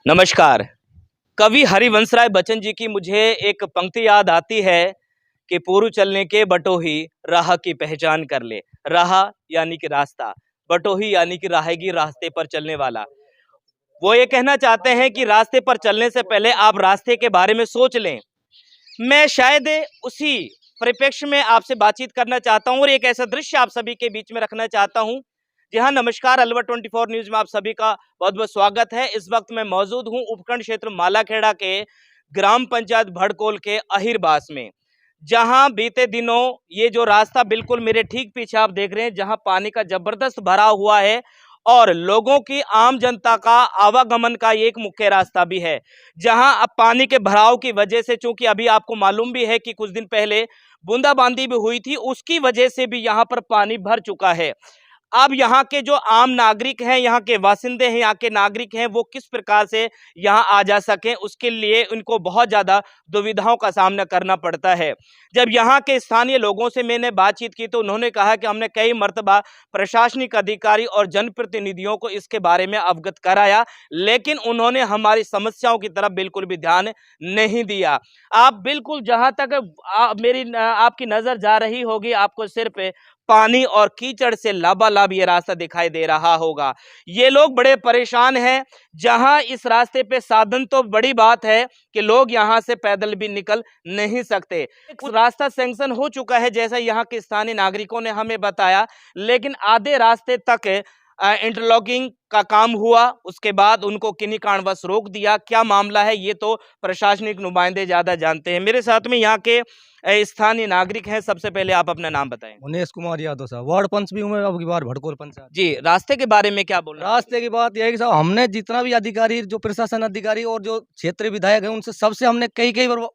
नमस्कार। कवि हरिवंशराय बच्चन जी की मुझे एक पंक्ति याद आती है कि पूर्व चलने के बटोही राह की पहचान कर ले। राह यानी कि रास्ता, बटोही यानी कि राहगीर, रास्ते पर चलने वाला। वो ये कहना चाहते हैं कि रास्ते पर चलने से पहले आप रास्ते के बारे में सोच लें। मैं शायद उसी परिप्रेक्ष्य में आपसे बातचीत करना चाहता हूँ और एक ऐसा दृश्य आप सभी के बीच में रखना चाहता हूँ। जी हाँ, नमस्कार। अलवर 24 न्यूज में आप सभी का बहुत बहुत स्वागत है। इस वक्त मैं मौजूद हूँ उपखंड क्षेत्र मालाखेड़ा के ग्राम पंचायत भड़कोल के अहिरबास में, जहां बीते दिनों ये जो रास्ता बिल्कुल मेरे ठीक पीछे आप देख रहे हैं, जहां पानी का जबरदस्त भरा हुआ है और लोगों की, आम जनता का आवागमन का ये एक मुख्य रास्ता भी है। जहां अब पानी के भराव की वजह से, चूंकि अभी आपको मालूम भी है कि कुछ दिन पहले बूंदाबांदी भी हुई थी, उसकी वजह से भी यहां पर पानी भर चुका है। अब यहाँ के जो आम नागरिक हैं, यहाँ के वासिंदे हैं, यहाँ के नागरिक हैं, वो किस प्रकार से यहाँ आ जा सकें, उसके लिए उनको बहुत ज़्यादा दुविधाओं का सामना करना पड़ता है। जब यहाँ के स्थानीय लोगों से मैंने बातचीत की तो उन्होंने कहा कि हमने कई मर्तबा प्रशासनिक अधिकारी और जनप्रतिनिधियों को इसके बारे में अवगत कराया, लेकिन उन्होंने हमारी समस्याओं की तरफ बिल्कुल भी ध्यान नहीं दिया। आप बिल्कुल जहाँ तक आपकी नज़र जा रही होगी, आपको सिर्फ पानी और कीचड़ से लबालब ये रास्ता दिखाई दे रहा होगा। ये लोग बड़े परेशान हैं। जहां इस रास्ते पे साधन तो बड़ी बात है कि लोग यहां से पैदल भी निकल नहीं सकते। एक रास्ता सैंक्शन हो चुका है जैसा यहां के स्थानीय नागरिकों ने हमें बताया, लेकिन आधे रास्ते तक इंटरलॉकिंग का काम हुआ, उसके बाद उनको किन्हीं कारणवश रोक दिया। क्या मामला है ये तो प्रशासनिक नुमाइंदे ज्यादा जानते हैं। मेरे साथ में यहाँ के स्थानीय नागरिक हैं। सबसे पहले आप अपना नाम बताएं। उन्नीस कुमार यादव साहब, वार्ड पंच भी हूँ मैं, अब की बार भड़कोल पंचायत। जी, रास्ते के बारे में क्या बोल रहे हैं? रास्ते की बात यह है कि साहब, हमने जितना भी अधिकारी, जो प्रशासन अधिकारी और जो क्षेत्रीय विधायक है, उनसे सबसे हमने कई कई बार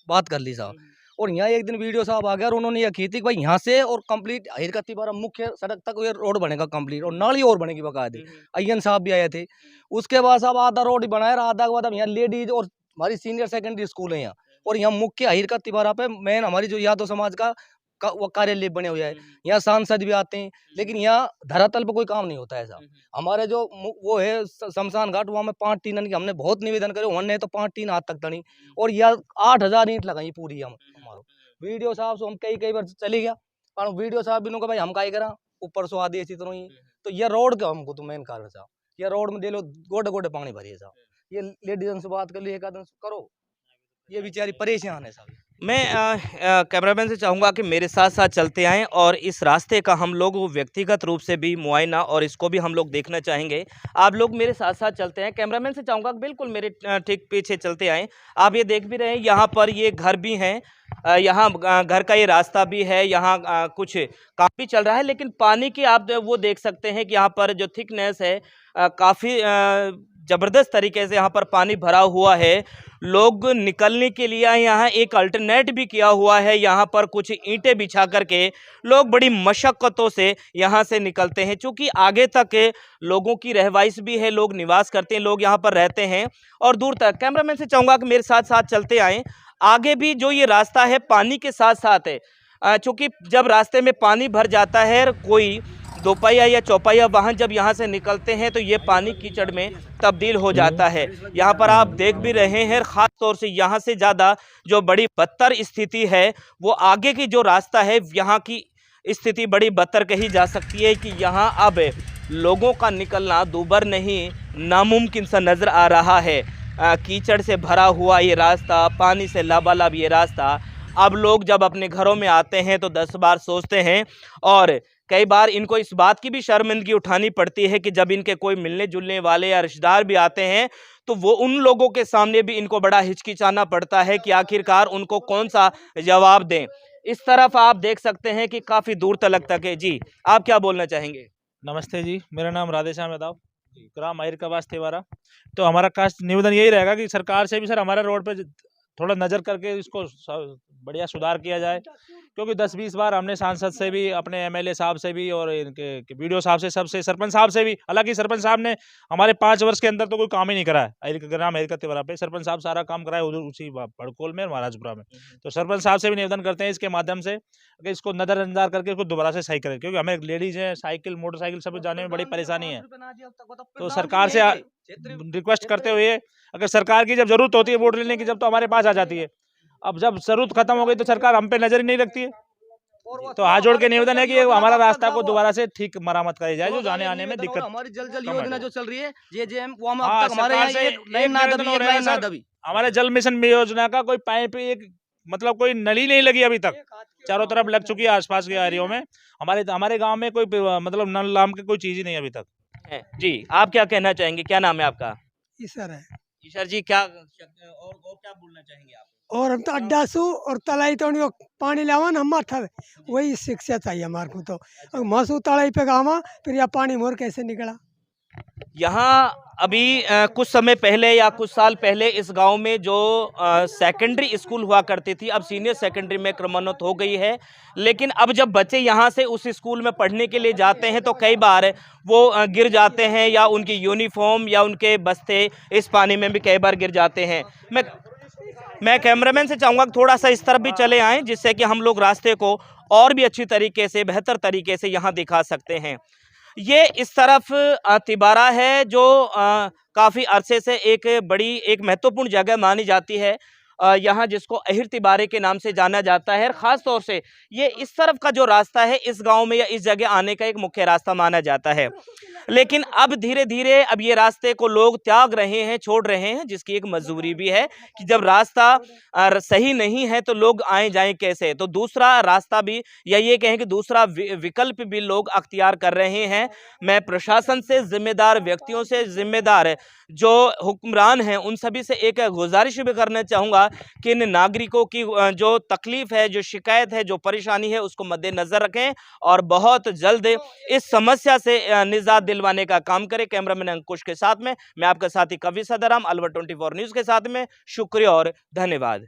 बात कर ली साहब। और यहाँ एक दिन वीडियो साहब आ गया और उन्होंने ये की थी कि भाई यहाँ से और कंप्लीट हिरकती बारा मुख्य सड़क तक ये रोड बनेगा कंप्लीट, और नाली और बनेगी बकायदे। अय्यन साहब भी आए थे। उसके बाद साहब आधा रोड ही बनाया, आधा के बाद यहाँ लेडीज और हमारी सीनियर सेकेंडरी स्कूल है यहाँ, और यहाँ मुख्य हिरकत तिबारा पे मेन हमारी जो यादव समाज का वो कार्यालय बने हुए है। यहाँ सांसद भी आते हैं, लेकिन यहाँ धरातल पे कोई काम नहीं होता है साहब। हमारे जो वो है शमशान घाट, वहाँ में 5 टीन की हमने बहुत निवेदन करे, उन्होंने तो 5 टीन आज तक तनी, और यह 8000 ईंट लगाई पूरी हम हमारो। वीडियो साहब से हम कई कई बार चली गया, पर वीडियो साहब भी भाई हम काई करा, ऊपर सो आदि इसी तरह ही। तो ये रोड का हमको तो मेन कारण साहब, ये रोड में दे लो गोटे गोटे पानी भरिए साहब। ये लेडीजन से बात कर ली, एक आदमी करो, ये बेचारी परेशान है साहब। मैं कैमरामैन से चाहूँगा कि मेरे साथ साथ चलते आएँ और इस रास्ते का हम लोग व्यक्तिगत रूप से भी मुआयना और इसको भी हम लोग देखना चाहेंगे। आप लोग मेरे साथ साथ चलते हैं। कैमरामैन से चाहूँगा कि बिल्कुल मेरे ठीक पीछे चलते आएँ। आप ये देख भी रहे हैं, यहाँ पर ये घर भी हैं, यहाँ घर का ये रास्ता भी है, यहाँ कुछ काम भी चल रहा है, लेकिन पानी की आप वो देख सकते हैं कि यहाँ पर जो थिकनेस है काफ़ी ज़बरदस्त तरीके से यहाँ पर पानी भरा हुआ है। लोग निकलने के लिए यहाँ एक अल्टरनेट भी किया हुआ है, यहाँ पर कुछ ईंटें बिछा करके लोग बड़ी मशक्क़तों से यहाँ से निकलते हैं। चूँकि आगे तक लोगों की रहवाइश भी है, लोग निवास करते हैं, लोग यहाँ पर रहते हैं और दूर तक। कैमरामैन से चाहूँगा कि मेरे साथ साथ चलते आएँ। आगे भी जो ये रास्ता है पानी के साथ साथ है, चूँकि जब रास्ते में पानी भर जाता है, कोई दोपहिया या चौपहिया वाहन जब यहाँ से निकलते हैं तो ये पानी कीचड़ में तब्दील हो जाता है। यहाँ पर आप देख भी रहे हैं, ख़ास तौर से यहाँ से ज़्यादा जो बड़ी बदतर स्थिति है वो आगे की जो रास्ता है, यहाँ की स्थिति बड़ी बदतर कही जा सकती है कि यहाँ अब लोगों का निकलना दूभर नहीं, नामुमकिन सा नज़र आ रहा है। कीचड़ से भरा हुआ ये रास्ता, पानी से लबालब ये रास्ता, अब लोग जब अपने घरों में आते हैं तो 10 बार सोचते हैं और कई बार इनको इस बात की भी शर्मिंदगी उठानी पड़ती है कि जब इनके कोई मिलने जुलने वाले या रिश्तेदार भी आते हैं तो वो उन लोगों के सामने भी इनको बड़ा हिचकिचाना पड़ता है कि आखिरकार उनको कौन सा जवाब दें। इस तरफ आप देख सकते हैं कि काफ़ी दूर तक है। जी, आप क्या बोलना चाहेंगे? नमस्ते जी, मेरा नाम राधेश्याम यादव, ग्राम अहिरकाबाद तिवारा। तो हमारा खास निवेदन यही रहेगा कि सरकार से भी सर हमारा रोड पे थोड़ा नज़र करके इसको बढ़िया सुधार किया जाए, क्योंकि 10-20 बार हमने सांसद से भी, अपने एमएलए साहब से भी और इनके बीडीओ साहब से, सबसे, सरपंच साहब से भी, हालांकि सरपंच साहब ने हमारे 5 वर्ष के अंदर तो कोई काम ही नहीं करा है ग्राम हरिकत तिवारा पे। सरपंच साहब सारा काम कराए उधर उसी भड़कोल में और महाराजपुरा में। तो सरपंच साहब से भी निवेदन करते हैं इसके माध्यम से कि इसको नज़रअंदाज करके इसको दोबारा से सही करें, क्योंकि हमें लेडीज हैं, साइकिल मोटरसाइकिल सब जाने में बड़ी परेशानी है। तो सरकार से रिक्वेस्ट करते हुए, अगर सरकार की जब जरूरत होती है वोट लेने की, जब तो हमारे पास आ जाती है, अब जब जरूरत खत्म हो गई तो सरकार हम पे नजर ही नहीं रखती है। तो हाथ जोड़ के निवेदन है कि हमारा रास्ता को दोबारा से ठीक मरामत करी जाए, जो जाने आने में दिक्कत। हमारी जल जल योजना जो चल रही है JJM, वो हम हाँ, अब तक हमारे सरकार यहाँ से एक लाइन ना दबी, एक लाइन ना दबी। हमारे जल मिशन योजना का कोई पाइप, एक मतलब कोई नली नहीं लगी अभी तक, चारों तरफ लग चुकी है आसपास के एरियो में। हमारे गांव में कोई मतलब नल नाम की कोई चीज ही नहीं अभी तक है। जी, आप क्या कहना चाहेंगे? क्या नाम है आपका? ईसर है। ईशर जी, क्या और क्या बोलना चाहेंगे आप? और हम तो अड्डा सु और तलाई तो उनको पानी लावा ना हम था, वही शिक्षा चाहिए हमारे को। तो मसू तलाई पे गावा, फिर यह पानी मोर कैसे निकला। यहाँ अभी कुछ समय पहले या कुछ साल पहले इस गांव में जो सेकेंडरी स्कूल हुआ करती थी, अब सीनियर सेकेंडरी में क्रमोन्नत हो गई है। लेकिन अब जब बच्चे यहाँ से उस स्कूल में पढ़ने के लिए जाते हैं तो कई बार वो गिर जाते हैं, या उनकी यूनिफॉर्म या उनके बस्ते इस पानी में भी कई बार गिर जाते हैं। मैं कैमरामैन से चाहूँगा कि थोड़ा सा इस तरफ भी चले आएँ, जिससे कि हम लोग रास्ते को और भी अच्छी तरीके से, बेहतर तरीके से यहाँ दिखा सकते हैं। ये इस तरफ तिबारा है, जो काफ़ी अरसे से एक महत्वपूर्ण जगह मानी जाती है यहाँ, जिसको अहिर तिबारे के नाम से जाना जाता है। ख़ास तौर से ये इस तरफ का जो रास्ता है, इस गांव में या इस जगह आने का एक मुख्य रास्ता माना जाता है। लेकिन अब धीरे धीरे अब ये रास्ते को लोग त्याग रहे हैं, छोड़ रहे हैं, जिसकी एक मजबूरी भी है कि जब रास्ता सही नहीं है तो लोग आए जाएं कैसे। तो दूसरा रास्ता भी, या ये कहें कि दूसरा विकल्प भी लोग अख्तियार कर रहे हैं। मैं प्रशासन से, जिम्मेदार व्यक्तियों से, जिम्मेदार जो हुक्मरान हैं, उन सभी से एक गुजारिश भी करना चाहूँगा कि इन नागरिकों की जो तकलीफ है, जो शिकायत है, जो परेशानी है, उसको मद्देनजर रखें और बहुत जल्द इस समस्या से निजात दिलवाने का काम करें। कैमरामैन अंकुश के साथ में मैं आपका साथी कवि सदाराम, अलवर 24 न्यूज़ के साथ में। शुक्रिया और धन्यवाद।